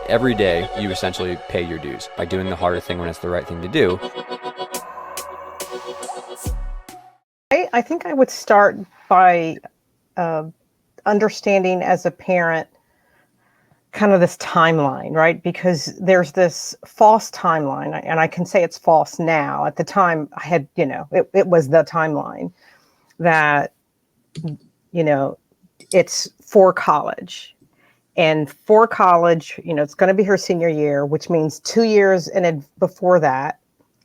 Every day, you essentially pay your dues by doing the harder thing when it's the right thing to do. I think I would start by understanding as a parent kind of this timeline, right? Because there's this false timeline, and I can say it's false now. At the time, I had, it was the timeline that, it's for college. And for college, it's going to be her senior year, which means 2 years before that,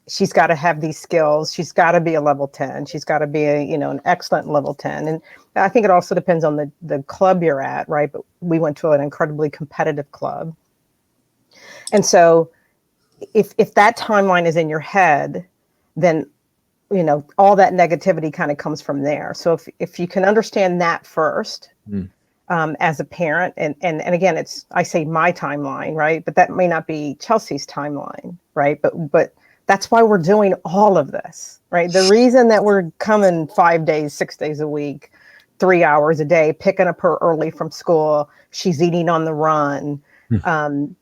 she's got to have these skills. She's got to be a level 10. She's got to be an excellent level 10. And I think it also depends on the club you're at, right? But we went to an incredibly competitive club. And so if that timeline is in your head, then, all that negativity kind of comes from there. So if you can understand that first, as a parent, and again, I say my timeline, right? But that may not be Chelsea's timeline, right? But that's why we're doing all of this, right? The reason that we're coming 5 days, 6 days a week, 3 hours a day, picking up her early from school, she's eating on the run,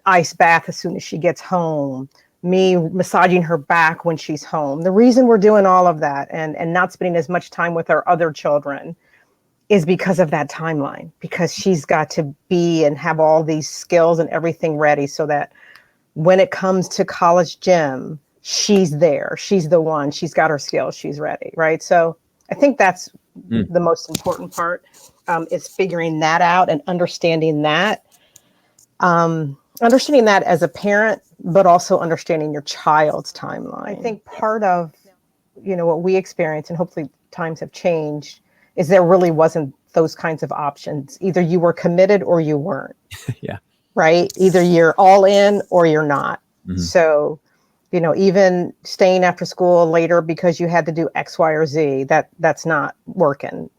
ice bath as soon as she gets home, me massaging her back when she's home. The reason we're doing all of that and not spending as much time with our other children is because of that timeline, because she's got to be and have all these skills and everything ready so that when it comes to college gym, she's there. She's the one. She's got her skills. She's ready, right? So I think that's the most important part, is figuring that out and understanding that. Understanding that as a parent, but also understanding your child's timeline. I think part of, what we experience, and hopefully times have changed, is there really wasn't those kinds of options. Either you were committed or you weren't. Yeah. Right? Either you're all in or you're not. Mm-hmm. So, even staying after school later because you had to do X, Y, or Z, that's not working.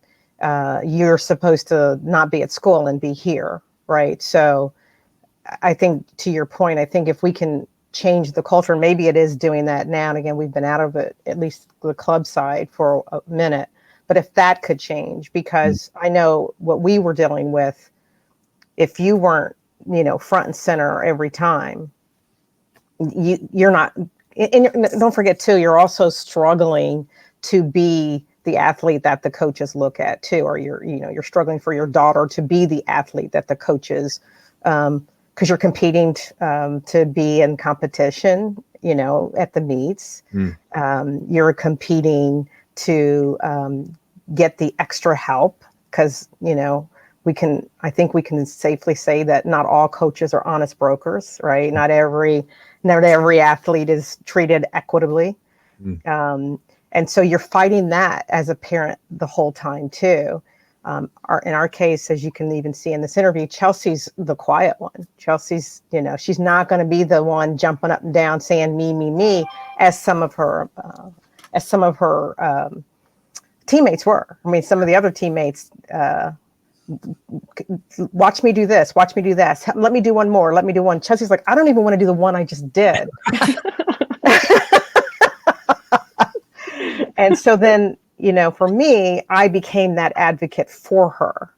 You're supposed to not be at school and be here, right? So I think, to your point, I think if we can change the culture, and maybe it is doing that now, and again, we've been out of it, at least the club side, for a minute. But if that could change, because I know what we were dealing with, if you weren't, front and center every time, you're not, and don't forget too, you're also struggling to be the athlete that the coaches look at too, or you're struggling for your daughter to be the athlete that the coaches, because you're competing to be in competition, at the meets. You're competing to get the extra help, because, I think we can safely say that not all coaches are honest brokers, right? Not every athlete is treated equitably. And so you're fighting that as a parent the whole time too. In our case, as you can even see in this interview, Chelsea's the quiet one. Chelsea's, she's not going to be the one jumping up and down saying me, as some of her teammates were. I mean, some of the other teammates, watch me do this, watch me do this. Let me do one more. Let me do one. Chelsea's like, I don't even want to do the one I just did. And so then, for me, I became that advocate for her.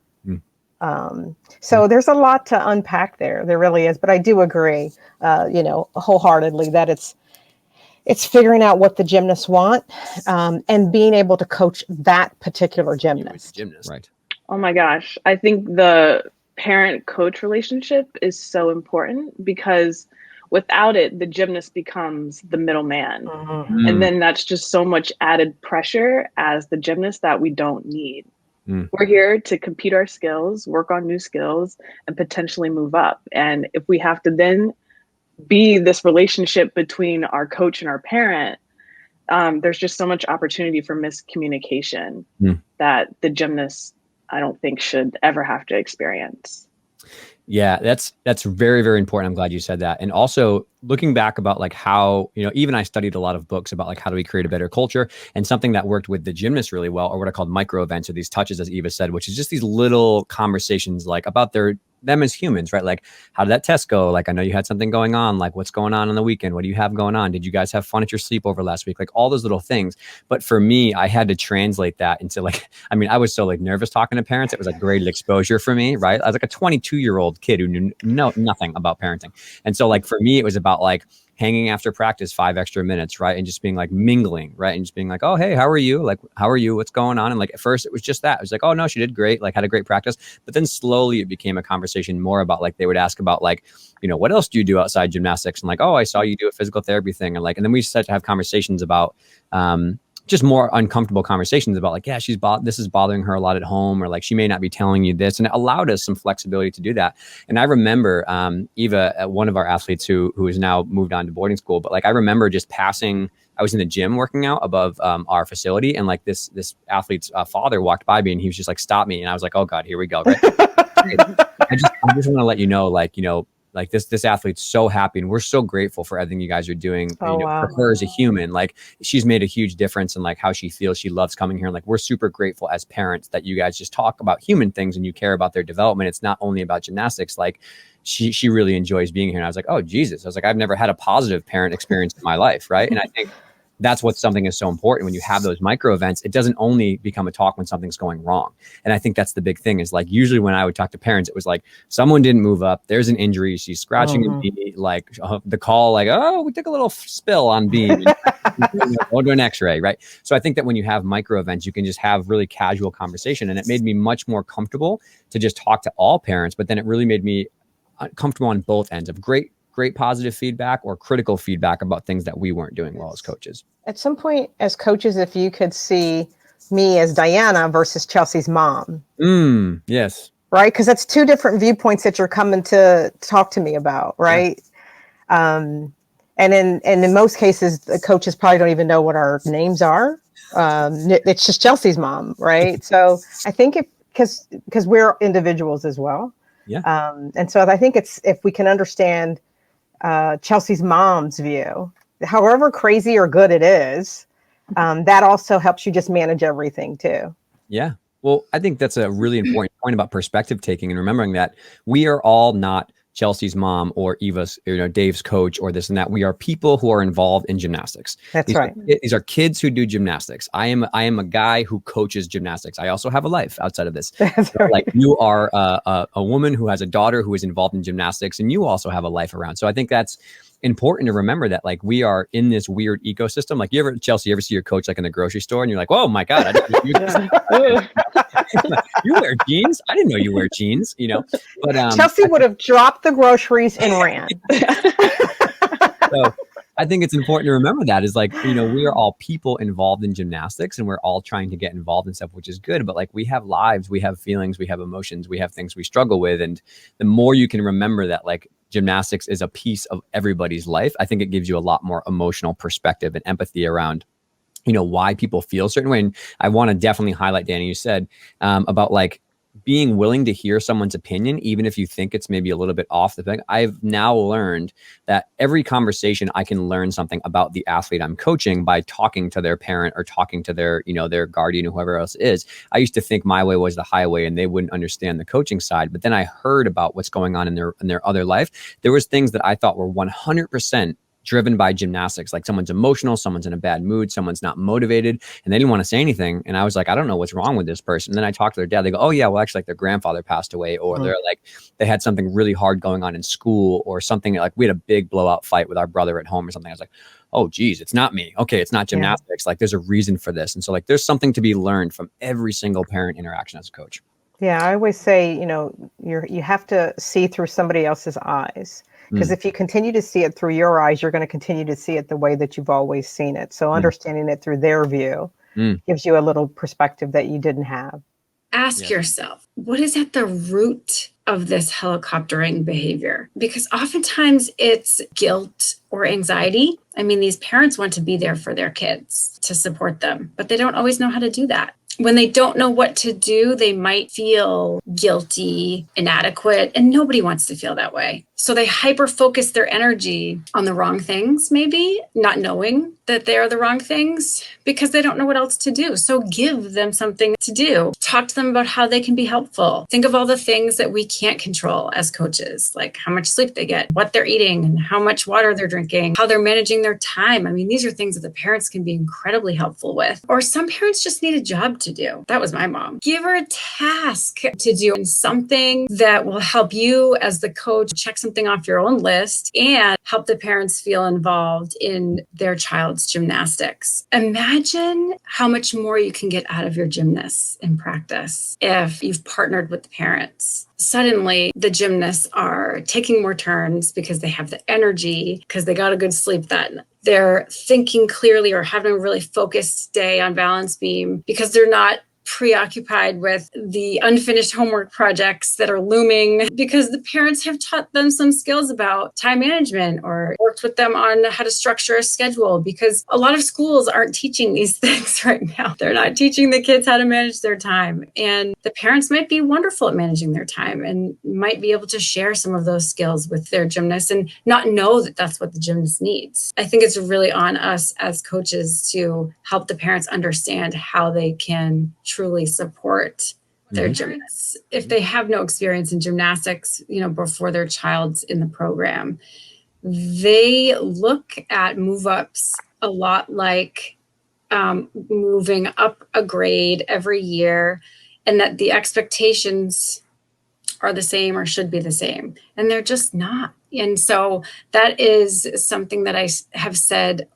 So there's a lot to unpack there. There really is. But I do agree, wholeheartedly that it's figuring out what the gymnasts want, and being able to coach that particular gymnast. Right. Oh my gosh. I think the parent-coach relationship is so important, because without it, the gymnast becomes the middleman. And then that's just so much added pressure as the gymnast that we don't need. We're here to compete our skills, work on new skills, and potentially move up. And if we have to then be this relationship between our coach and our parent, there's just so much opportunity for miscommunication that the gymnast, I don't think, should ever have to experience. Yeah, that's very, very important. I'm glad you said that. And also looking back about like how, even I studied a lot of books about like how do we create a better culture, and something that worked with the gymnasts really well are what are called micro events, or these touches, as Eva said, which is just these little conversations like about their them as humans, right? Like, how did that test go? Like, I know you had something going on. Like, what's going on the weekend? What do you have going on? Did you guys have fun at your sleepover last week? Like, all those little things. But for me, I had to translate that into like, I mean, I was so like nervous talking to parents. It was like graded exposure for me, right? I was like a 22-year-old kid who knew nothing about parenting. And so like, for me, it was about like hanging after practice 5 extra minutes, right? And just being like mingling, right? And just being like, oh, hey, how are you? Like, how are you? What's going on? And like, at first it was just that. It was like, oh no, she did great. Like, had a great practice. But then slowly it became a conversation more about like, they would ask about like, you know, what else do you do outside gymnastics? And like, oh, I saw you do a physical therapy thing. And like, and then we started to have conversations about, just more uncomfortable conversations about like, yeah, this is bothering her a lot at home, or like, she may not be telling you this. And it allowed us some flexibility to do that. And I remember Eva, one of our athletes who is now moved on to boarding school, but like, I remember just passing, I was in the gym working out above our facility. And like this athlete's father walked by me, and he was just like, stop me. And I was like, oh God, here we go. Right? I just want to let you know, like, you know, like this athlete's so happy, and we're so grateful for everything you guys are doing. Oh, wow. For her as a human, like, she's made a huge difference in like how she feels. She loves coming here. And like, we're super grateful as parents that you guys just talk about human things and you care about their development. It's not only about gymnastics. Like, she really enjoys being here. And I was like, oh Jesus. I was like, I've never had a positive parent experience in my life. Right. And I think that's what something is so important. When you have those micro events, it doesn't only become a talk when something's going wrong. And I think that's the big thing, is like, usually when I would talk to parents, it was like, someone didn't move up, there's an injury, she's scratching a knee, like the call, like, oh, we took a little spill on beam, we'll do an x-ray, right? So I think that when you have micro events, you can just have really casual conversation. And it made me much more comfortable to just talk to all parents. But then it really made me comfortable on both ends of great positive feedback or critical feedback about things that we weren't doing well as coaches. At some point as coaches, if you could see me as Dianna versus Chelsea's mom. Yes. Right? Because that's two different viewpoints that you're coming to talk to me about, right? Yeah. And in most cases, the coaches probably don't even know what our names are. It's just Chelsea's mom, right? So I think because we're individuals as well. Yeah. And so I think it's, if we can understand Chelsea's mom's view, however crazy or good it is, that also helps you just manage everything too. Yeah. Well, I think that's a really important point about perspective taking, and remembering that we are all not Chelsea's mom or Eva's, Dave's coach or this and that. We are people who are involved in gymnastics. That's right. These are kids who do gymnastics. I am a guy who coaches gymnastics. I also have a life outside of this. That's right. Like, you are a woman who has a daughter who is involved in gymnastics, and you also have a life around. So I think that's important to remember, that like, we are in this weird ecosystem. Like, Chelsea, you ever see your coach like in the grocery store and you're like, oh my God, I didn't you wear jeans? I didn't know you wear jeans, but Chelsea would have dropped the groceries and ran. So I think it's important to remember that is like, we are all people involved in gymnastics, and we're all trying to get involved in stuff, which is good. But like, we have lives, we have feelings, we have emotions, we have things we struggle with. And the more you can remember that, like, gymnastics is a piece of everybody's life, I think it gives you a lot more emotional perspective and empathy around, why people feel a certain way. And I want to definitely highlight, Danny, you said about like being willing to hear someone's opinion, even if you think it's maybe a little bit off the thing. I've now learned that every conversation, I can learn something about the athlete I'm coaching by talking to their parent or talking to their, their guardian or whoever else it is. I used to think my way was the highway and they wouldn't understand the coaching side. But then I heard about what's going on in their other life. There was things that I thought were 100% driven by gymnastics. Like, someone's emotional, someone's in a bad mood, someone's not motivated, and they didn't want to say anything. And I was like, I don't know what's wrong with this person. And then I talked to their dad. They go, oh yeah, well, actually, like, their grandfather passed away, or they're like, they had something really hard going on in school, or something. Like, we had a big blowout fight with our brother at home or something. I was like, oh geez, it's not me. Okay, it's not gymnastics. Like, there's a reason for this. And so like, there's something to be learned from every single parent interaction as a coach. Yeah, I always say, you have to see through somebody else's eyes. Because if you continue to see it through your eyes, you're going to continue to see it the way that you've always seen it. So understanding it through their view gives you a little perspective that you didn't have. Ask yourself, what is at the root of this helicoptering behavior? Because oftentimes it's guilt or anxiety. I mean, these parents want to be there for their kids to support them, but they don't always know how to do that. When they don't know what to do, they might feel guilty, inadequate, and nobody wants to feel that way. So they hyper focus their energy on the wrong things, maybe not knowing that they are the wrong things because they don't know what else to do. So give them something to do. Talk to them about how they can be helpful. Think of all the things that we can't control as coaches, like how much sleep they get, what they're eating, and how much water they're drinking, how they're managing their time. I mean, these are things that the parents can be incredibly helpful with. Or some parents just need a job to do. That was my mom. Give her a task to do and something that will help you as the coach check something off your own list and help the parents feel involved in their child's gymnastics. Imagine how much more you can get out of your gymnasts in practice if you've partnered with the parents. Suddenly, the gymnasts are taking more turns because they have the energy, because they got a good sleep that night. They're thinking clearly or having a really focused day on balance beam because they're not preoccupied with the unfinished homework projects that are looming because the parents have taught them some skills about time management or worked with them on how to structure a schedule, because a lot of schools aren't teaching these things right now. They're not teaching the kids how to manage their time. And the parents might be wonderful at managing their time and might be able to share some of those skills with their gymnasts and not know that that's what the gymnast needs. I think it's really on us as coaches to help the parents understand how they can truly support their gymnasts. If they have no experience in gymnastics, before their child's in the program, they look at move-ups a lot like moving up a grade every year, and that the expectations are the same or should be the same, and they're just not. And so that is something that I have said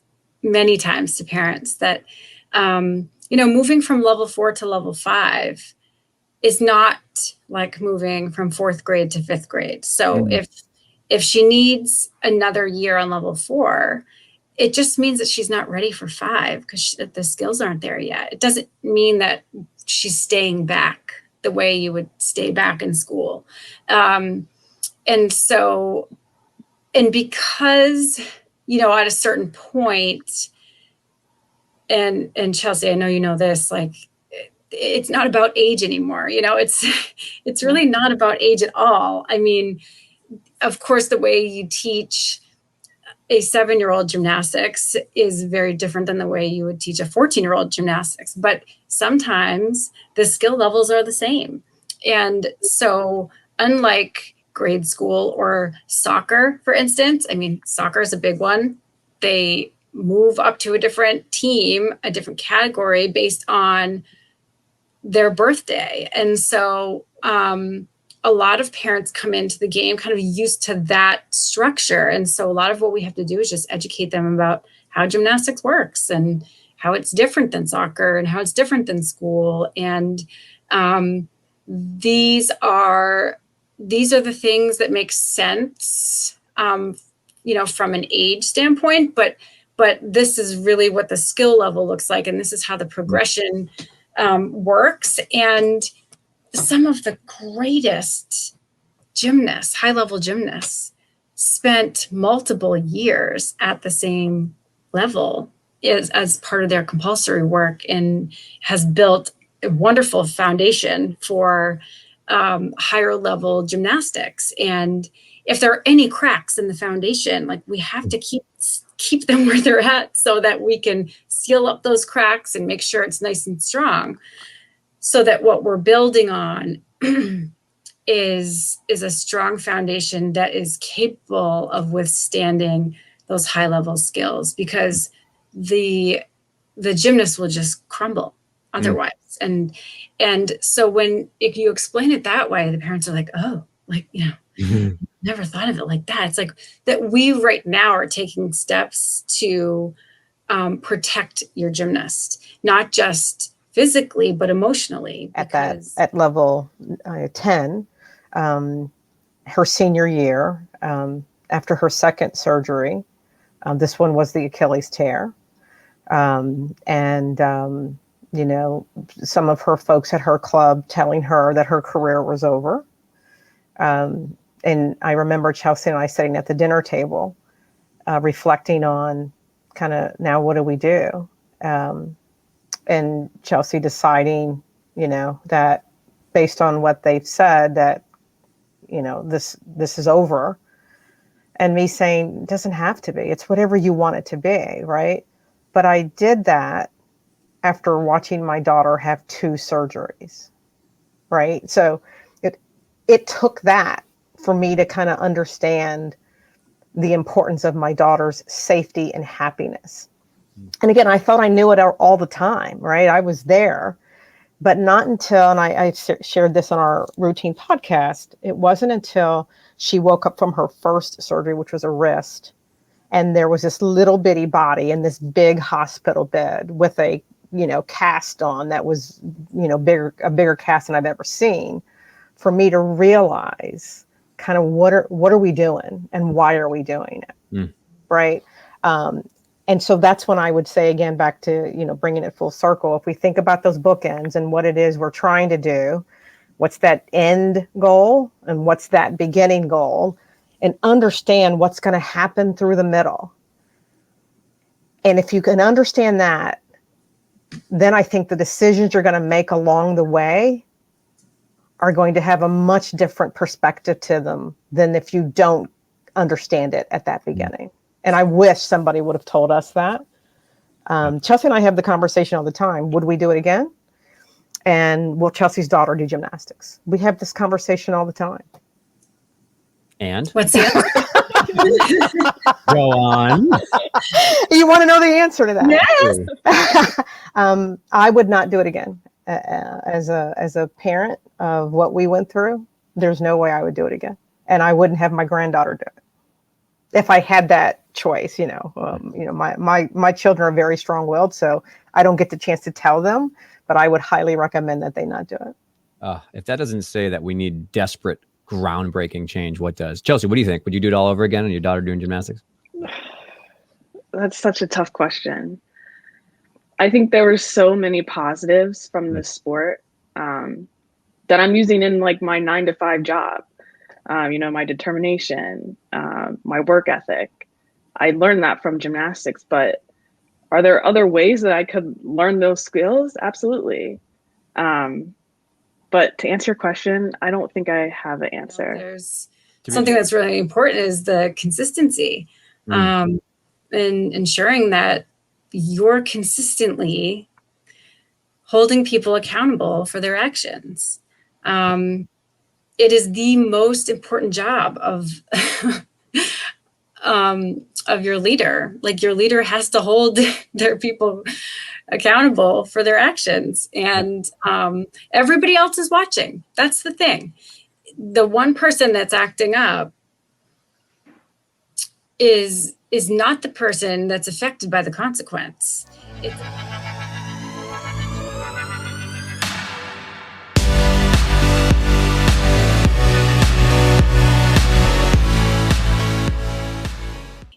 many times to parents, that moving from level 4 to level 5 is not like moving from 4th grade to 5th grade. So if she needs another year on level 4, it just means that she's not ready for 5 because the skills aren't there yet. It doesn't mean that she's staying back the way you would stay back in school. And because, at a certain point, and Chelcie, I know you know this, like, it's not about age anymore. It's really not about age at all. I mean, of course, the way you teach a 7-year-old gymnastics is very different than the way you would teach a 14-year-old gymnastics. But sometimes the skill levels are the same. And so unlike grade school or soccer, for instance, soccer is a big one. They move up to a different team, a different category based on their birthday. And so a lot of parents come into the game kind of used to that structure. And so a lot of what we have to do is just educate them about how gymnastics works and how it's different than soccer and how it's different than school. And these are the things that make sense, from an age standpoint, but this is really what the skill level looks like. And this is how the progression works. And some of the greatest gymnasts, high-level gymnasts, spent multiple years at the same level as part of their compulsory work and has built a wonderful foundation for higher level gymnastics. And if there are any cracks in the foundation, like, we have to keep them where they're at so that we can seal up those cracks and make sure it's nice and strong, so that what we're building on is a strong foundation that is capable of withstanding those high level skills, because the gymnast will just crumble otherwise. And so if you explain it that way, the parents are like, oh, like, never thought of it like that. It's like that we right now are taking steps to protect your gymnast, not just physically, but emotionally. At level 10, her senior year, after her second surgery, this one was the Achilles tear. Some of her folks at her club telling her that her career was over. And I remember Chelcie and I sitting at the dinner table, reflecting on kind of, now what do we do? And Chelcie deciding, that based on what they've said, that, this is over. and me saying, it doesn't have to be. It's whatever you want it to be, right? But I did that after watching my daughter have 2 surgeries, right? So it took that for me to kind of understand the importance of my daughter's safety and happiness. And again, I thought I knew it all the time, right? I was there, but not until, and I shared this on our routine podcast, it wasn't until she woke up from her first surgery, which was a wrist, and there was this little bitty body in this big hospital bed with a, cast on that was, a bigger cast than I've ever seen, for me to realize kind of what are we doing and why are we doing it, right? And so that's when I would say, again, back to, bringing it full circle, if we think about those bookends and what it is we're trying to do, what's that end goal and what's that beginning goal, and understand what's going to happen through the middle. And if you can understand that, then I think the decisions you're going to make along the way are going to have a much different perspective to them than if you don't understand it at that beginning. And I wish somebody would have told us that. Chelcie and I have the conversation all the time. Would we do it again? And will Chelsea's daughter do gymnastics? We have this conversation all the time. And? What's the answer? Go on. You want to know the answer to that? Yes. I would not do it again. As a parent of what we went through, there's no way I would do it again. And I wouldn't have my granddaughter do it if I had that choice. My children are very strong-willed, so I don't get the chance to tell them, but I would highly recommend that they not do it. If that doesn't say that we need desperate, groundbreaking change, what does? Chelcie, what do you think? Would you do it all over again and your daughter doing gymnastics? That's such a tough question. I think there were so many positives from the sport that I'm using in like my 9-to-5 job. My determination, my work ethic. I learned that from gymnastics, but are there other ways that I could learn those skills? Absolutely. But to answer your question, I don't think I have an answer. There's something that's really important is the consistency, and ensuring that you're consistently holding people accountable for their actions. It is the most important job of your leader. Like, your leader has to hold their people accountable for their actions, and everybody else is watching. That's the thing. The one person that's acting up is not the person that's affected by the consequence. It's